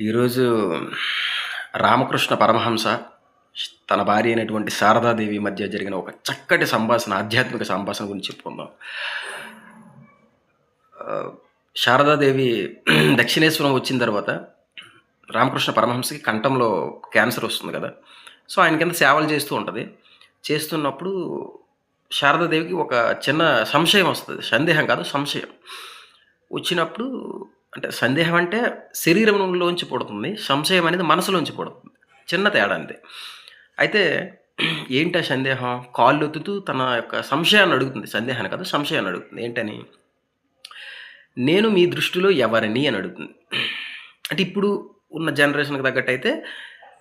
ఈరోజు రామకృష్ణ పరమహంస తన భార్య అయినటువంటి శారదాదేవి మధ్య జరిగిన ఒక చక్కటి సంభాషణ, ఆధ్యాత్మిక సంభాషణ గురించి చెప్పుకుందాం. ఆహ్, శారదాదేవి దక్షిణేశ్వరం వచ్చిన తర్వాత రామకృష్ణ పరమహంసకి కంఠంలో క్యాన్సర్ వస్తుంది కదా! సో, ఆయన కింద సేవలు చేస్తూ ఉంటది. చేస్తున్నప్పుడు శారదాదేవికి ఒక చిన్న సంశయం వస్తది. సందేహం కాదు, సంశయం. వచ్చినప్పుడు అంటే సందేహం అంటే శరీరంలోంచి పుడుతుంది. సంశయం అనేది మనసులోంచి పుడుతుంది. చిన్న తేడా అంతే. అయితే ఏంటా సందేహం? కాళ్ళొత్తుతూ తన యొక్క సంశయాన్ని అడుగుతుంది. సందేహాన్ని కాదు, సంశయాన్ని అడుగుతుంది. ఏంటని? "నేను మీ దృష్టిలో ఎవరిని?" అని అడుగుతుంది. అంటే ఇప్పుడు ఉన్న జనరేషన్‌కి తగ్గట్టయితే,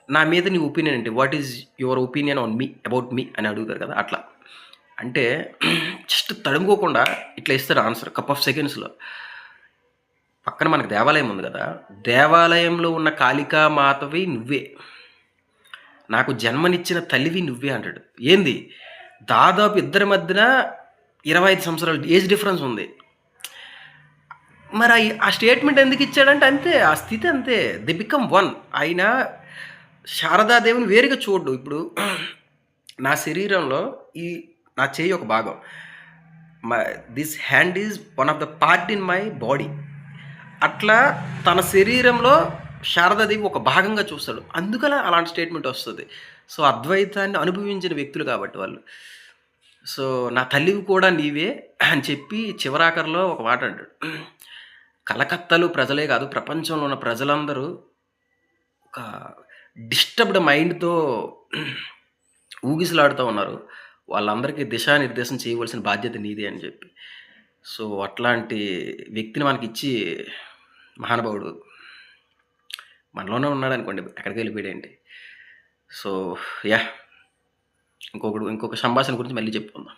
"నా మీద నీ ఒపీనియన్ ఏంటి? What is your opinion on me? About me?" అని అడుగుతారు కదా! అట్లా. అంటే జస్ట్ తడుముకోకుండా ఇట్లా ఇస్తారు ఆన్సర్ కప్ ఆఫ్ సెకండ్స్‌లో. పక్కన మనకు దేవాలయం ఉంది గదా! దేవాలయంలో ఉన్న కాళికా మాతవి నువ్వే. నాకు జన్మనిచ్చిన తల్లివి నువ్వే అంటాడు. ఏంది? దాదాపు ఇద్దరి మధ్యన 25 సంవత్సరాలు ఏజ్ డిఫరెన్స్ ఉంది. మరి ఆ స్టేట్మెంట్ ఎందుకిచ్చాడంటే అంతే. ఆ స్థితి అంతే. They become one. ఆయన శారదాదేవిని వేరుగా చూడడు. ఇప్పుడు నా శరీరంలో ఈ నా చెయ్యి ఒక భాగం. My this hand is one of the part in my body. అట్లా తన శరీరంలో శారదాదేవి ఒక భాగంగా చూస్తాడు. అందుకలా అలాంటి స్టేట్మెంట్ వస్తది. సో, అద్వైతాన్ని అనుభవించిన వ్యక్తులు కాబట్టి వాళ్ళు. సో, నా తల్లివి కూడా నీవే అని చెప్పి చివరాఖరిలో ఒక మాట అంటాడు. కలకత్తాలో ప్రజలే కాదు, ప్రపంచంలో ఉన్న ప్రజలందరూ ఒక డిస్టర్బ్డ్ మైండ్‌తో ఊగిసలాడుతా ఉన్నారు. వాళ్ళందరికీ దిశానిర్దేశం చేయవలసిన బాధ్యత నీదే అని చెప్పి. సో, అట్లాంటి వ్యక్తిని మనకిచ్చి మహానుభావుడు మనలోనే ఉన్నాడనుకోండి. ఎక్కడికెళ్ళిపోయాడేంటి. So, yeah! ఇంకొక సంభాషణ గురించి మళ్ళీ చెప్పుకుందాం.